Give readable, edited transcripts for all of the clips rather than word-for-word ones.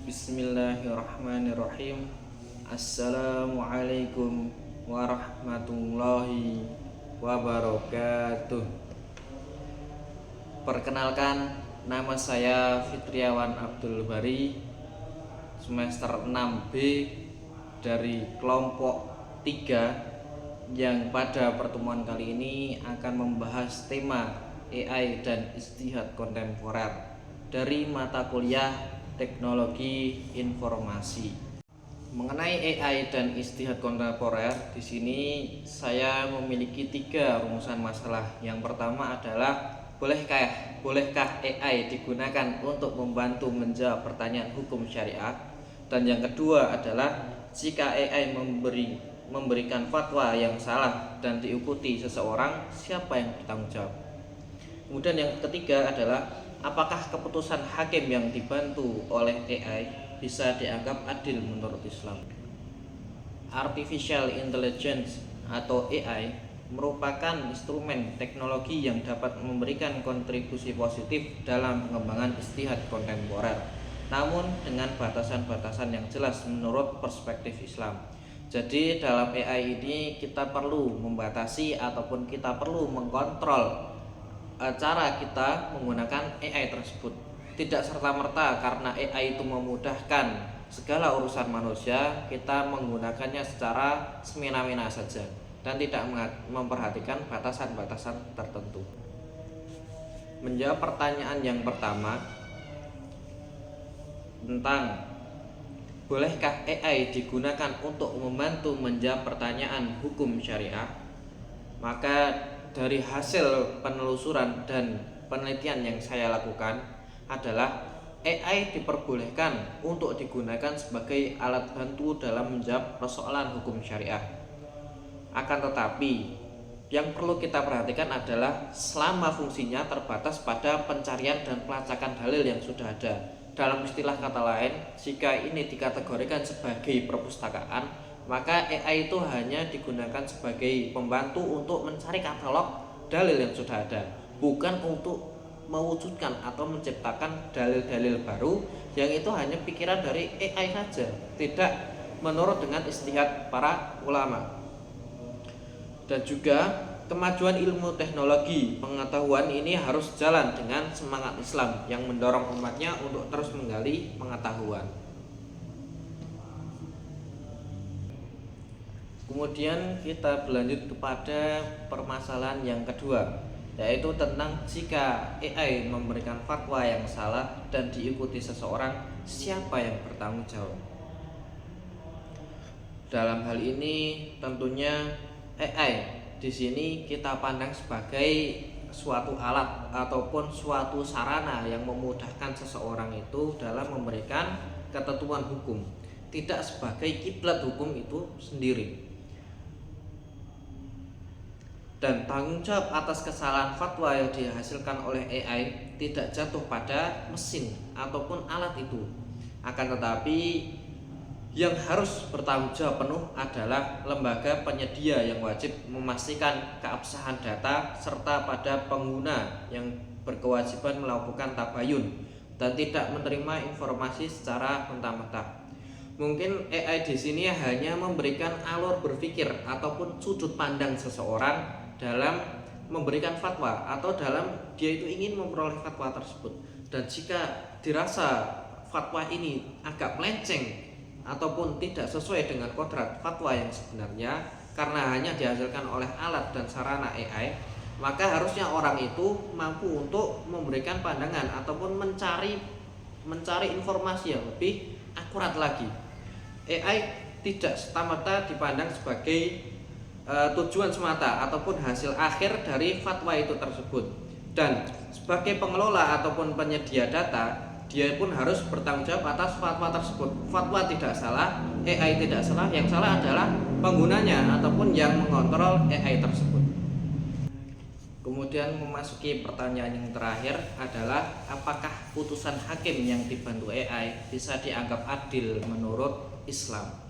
Bismillahirrahmanirrahim. Assalamualaikum warahmatullahi wabarakatuh. Perkenalkan, nama saya Fitriawan Abdul Bari, semester 6B dari kelompok 3, yang pada pertemuan kali ini akan membahas tema AI dan Ijtihad kontemporer dari mata kuliah Teknologi Informasi. Mengenai AI dan Ijtihad kontemporer, di sini saya memiliki 3 rumusan masalah. Yang pertama adalah bolehkah AI digunakan untuk membantu menjawab pertanyaan hukum syariah? Dan yang kedua adalah jika AI memberikan fatwa yang salah dan diikuti seseorang, siapa yang bertanggung jawab? Kemudian yang ketiga adalah apakah keputusan hakim yang dibantu oleh AI bisa dianggap adil menurut Islam? Artificial Intelligence atau AI merupakan instrumen teknologi yang dapat memberikan kontribusi positif dalam pengembangan ijtihad kontemporer, namun dengan batasan-batasan yang jelas menurut perspektif Islam. Jadi dalam AI ini kita perlu membatasi ataupun kita perlu mengkontrol cara kita menggunakan AI tersebut. Tidak serta-merta karena AI itu memudahkan segala urusan manusia, kita menggunakannya secara semena-mena saja dan tidak memperhatikan batasan-batasan tertentu. Menjawab pertanyaan yang pertama tentang bolehkah AI digunakan untuk membantu menjawab pertanyaan hukum syariah, maka dari hasil penelusuran dan penelitian yang saya lakukan adalah AI diperbolehkan untuk digunakan sebagai alat bantu dalam menjawab persoalan hukum syariah. Akan tetapi yang perlu kita perhatikan adalah selama fungsinya terbatas pada pencarian dan pelacakan dalil yang sudah ada. Dalam istilah kata lain, jika ini dikategorikan sebagai perpustakaan, maka AI itu hanya digunakan sebagai pembantu untuk mencari katalog dalil yang sudah ada, bukan untuk mewujudkan atau menciptakan dalil-dalil baru yang itu hanya pikiran dari AI saja, tidak menurut dengan ijtihad para ulama. Dan juga kemajuan ilmu teknologi pengetahuan ini harus jalan dengan semangat Islam yang mendorong umatnya untuk terus menggali pengetahuan. Kemudian kita berlanjut kepada permasalahan yang kedua, yaitu tentang jika AI memberikan fatwa yang salah dan diikuti seseorang, siapa yang bertanggung jawab? Dalam hal ini tentunya AI di sini kita pandang sebagai suatu alat ataupun suatu sarana yang memudahkan seseorang itu dalam memberikan ketentuan hukum, tidak sebagai kiblat hukum itu sendiri. Dan tanggung jawab atas kesalahan fatwa yang dihasilkan oleh AI tidak jatuh pada mesin ataupun alat itu. Akan tetapi yang harus bertanggung jawab penuh adalah lembaga penyedia yang wajib memastikan keabsahan data serta pada pengguna yang berkewajiban melakukan tabayun dan tidak menerima informasi secara mentah-mentah. Mungkin AI di sini hanya memberikan alur berpikir ataupun sudut pandang seseorang dalam memberikan fatwa atau dalam dia itu ingin memperoleh fatwa tersebut. Dan jika dirasa fatwa ini agak melenceng ataupun tidak sesuai dengan kodrat fatwa yang sebenarnya karena hanya dihasilkan oleh alat dan sarana AI, maka harusnya orang itu mampu untuk memberikan pandangan ataupun mencari informasi yang lebih akurat lagi. AI tidak serta-merta dipandang sebagai tujuan semata ataupun hasil akhir dari fatwa itu tersebut. Dan sebagai pengelola ataupun penyedia data, dia pun harus bertanggung jawab atas fatwa tersebut. Fatwa tidak salah, AI tidak salah, yang salah adalah penggunanya ataupun yang mengontrol AI tersebut. Kemudian memasuki pertanyaan yang terakhir adalah apakah putusan hakim yang dibantu AI bisa dianggap adil menurut Islam?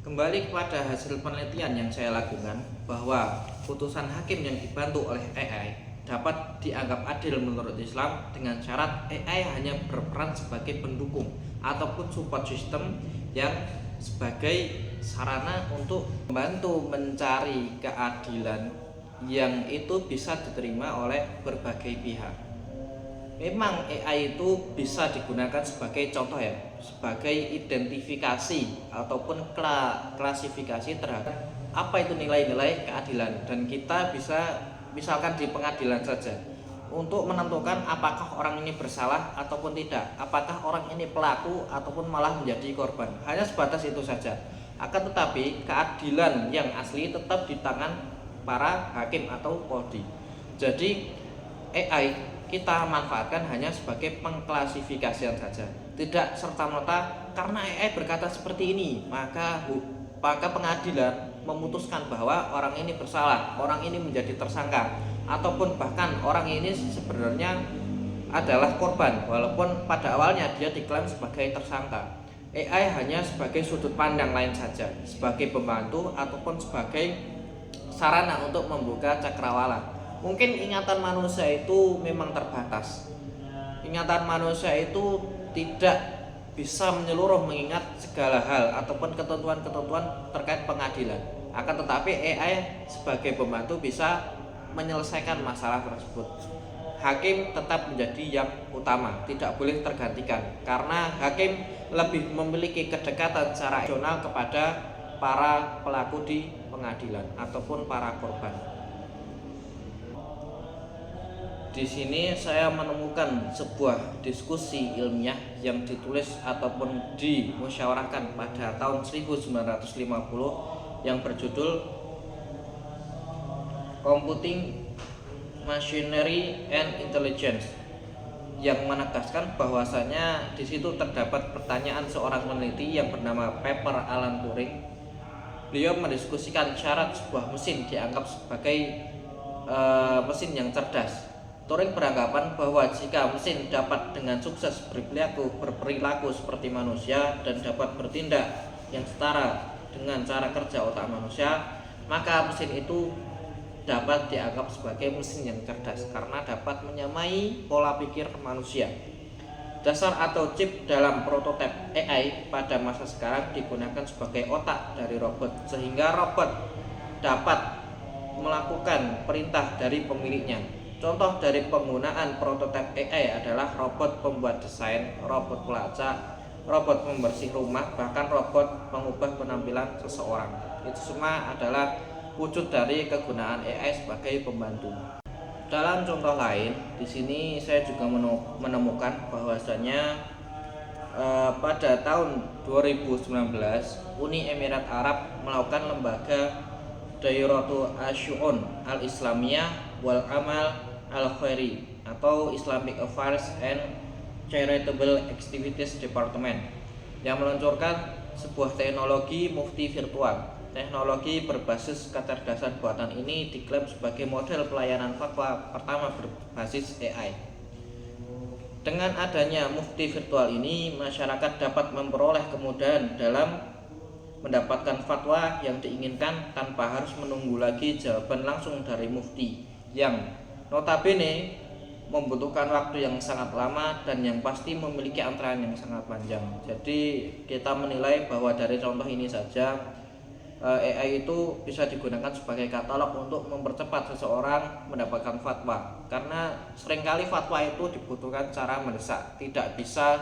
Kembali kepada hasil penelitian yang saya lakukan bahwa putusan hakim yang dibantu oleh AI dapat dianggap adil menurut Islam dengan syarat AI hanya berperan sebagai pendukung ataupun support system yang sebagai sarana untuk membantu mencari keadilan yang itu bisa diterima oleh berbagai pihak. Memang AI itu bisa digunakan sebagai contoh ya, sebagai identifikasi ataupun klasifikasi terhadap apa itu nilai-nilai keadilan, dan kita bisa misalkan di pengadilan saja untuk menentukan apakah orang ini bersalah ataupun tidak, apakah orang ini pelaku ataupun malah menjadi korban. Hanya sebatas itu saja. Akan tetapi keadilan yang asli tetap di tangan para hakim atau qadhi. Jadi AI kita manfaatkan hanya sebagai pengklasifikasian saja, tidak serta-merta karena AI berkata seperti ini maka pengadilan memutuskan bahwa orang ini bersalah, orang ini menjadi tersangka, ataupun bahkan orang ini sebenarnya adalah korban walaupun pada awalnya dia diklaim sebagai tersangka. AI hanya sebagai sudut pandang lain saja, sebagai pembantu ataupun sebagai sarana untuk membuka cakrawala. Mungkin ingatan manusia itu memang terbatas. Ingatan manusia itu tidak bisa menyeluruh mengingat segala hal ataupun ketentuan-ketentuan terkait pengadilan. Akan tetapi AI sebagai pembantu bisa menyelesaikan masalah tersebut. Hakim tetap menjadi yang utama, tidak boleh tergantikan karena hakim lebih memiliki kedekatan secara emosional kepada para pelaku di pengadilan ataupun para korban. Di sini saya menemukan sebuah diskusi ilmiah yang ditulis ataupun dimusyawarahkan pada tahun 1950 yang berjudul Computing Machinery and Intelligence, yang menegaskan bahwasanya di situ terdapat pertanyaan seorang peneliti yang bernama Pepper Alan Turing. Beliau mendiskusikan syarat sebuah mesin dianggap sebagai mesin yang cerdas. Turing beranggapan bahwa jika mesin dapat dengan sukses berperilaku seperti manusia dan dapat bertindak yang setara dengan cara kerja otak manusia, maka mesin itu dapat dianggap sebagai mesin yang cerdas karena dapat menyamai pola pikir manusia. Dasar atau chip dalam prototipe AI pada masa sekarang digunakan sebagai otak dari robot, sehingga robot dapat melakukan perintah dari pemiliknya. Contoh dari penggunaan prototipe AI adalah robot pembuat desain, robot pelacak, robot pembersih rumah, bahkan robot pengubah penampilan seseorang. Itu semua adalah wujud dari kegunaan AI sebagai pembantu. Dalam contoh lain, di sini saya juga menemukan bahwasanya pada tahun 2019 Uni Emirat Arab melakukan lembaga Dairatu Asy'un Al-Islamiyah wal Amal Al-Khairi atau Islamic Affairs and Charitable Activities Department yang meluncurkan sebuah teknologi mufti virtual. Teknologi berbasis kecerdasan buatan ini diklaim sebagai model pelayanan fatwa pertama berbasis AI. Dengan adanya mufti virtual ini, masyarakat dapat memperoleh kemudahan dalam mendapatkan fatwa yang diinginkan tanpa harus menunggu lagi jawaban langsung dari mufti yang notabene membutuhkan waktu yang sangat lama dan yang pasti memiliki antrean yang sangat panjang. Jadi kita menilai bahwa dari contoh ini saja AI itu bisa digunakan sebagai katalog untuk mempercepat seseorang mendapatkan fatwa, karena seringkali fatwa itu dibutuhkan secara mendesak, tidak bisa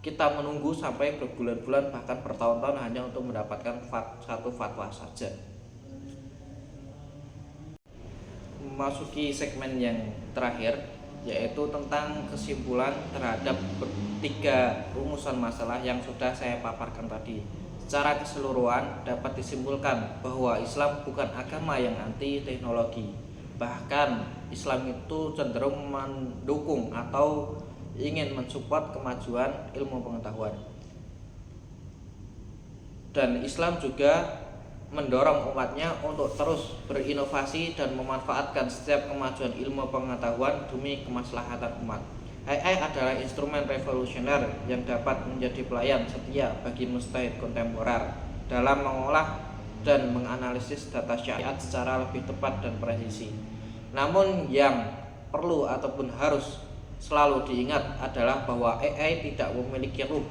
kita menunggu sampai berbulan-bulan bahkan bertahun-tahun hanya untuk mendapatkan satu fatwa saja. Memasuki segmen yang terakhir, yaitu tentang kesimpulan terhadap tiga rumusan masalah yang sudah saya paparkan tadi. Secara keseluruhan dapat disimpulkan bahwa Islam bukan agama yang anti teknologi. Bahkan Islam itu cenderung mendukung atau ingin mensupport kemajuan ilmu pengetahuan. Dan Islam juga mendorong umatnya untuk terus berinovasi dan memanfaatkan setiap kemajuan ilmu pengetahuan demi kemaslahatan umat. AI adalah instrumen revolusioner yang dapat menjadi pelayan setia bagi mujtahid kontemporer dalam mengolah dan menganalisis data syariat secara lebih tepat dan presisi. Namun yang perlu ataupun harus selalu diingat adalah bahwa AI tidak memiliki ruh,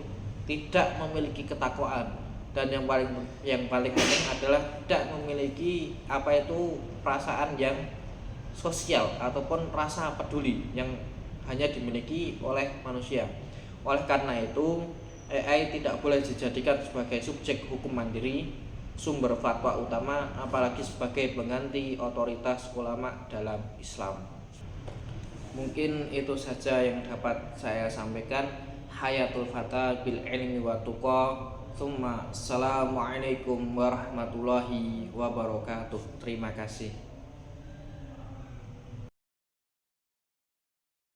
tidak memiliki ketakwaan, dan yang paling penting adalah tidak memiliki perasaan yang sosial ataupun rasa peduli yang hanya dimiliki oleh manusia. Oleh karena itu, AI tidak boleh dijadikan sebagai subjek hukum mandiri, sumber fatwa utama, apalagi sebagai pengganti otoritas ulama dalam Islam. Mungkin itu saja yang dapat saya sampaikan. Hayatul fata bil ilmi wa tuqa. Assalamualaikum warahmatullahi wabarakatuh. Terima kasih.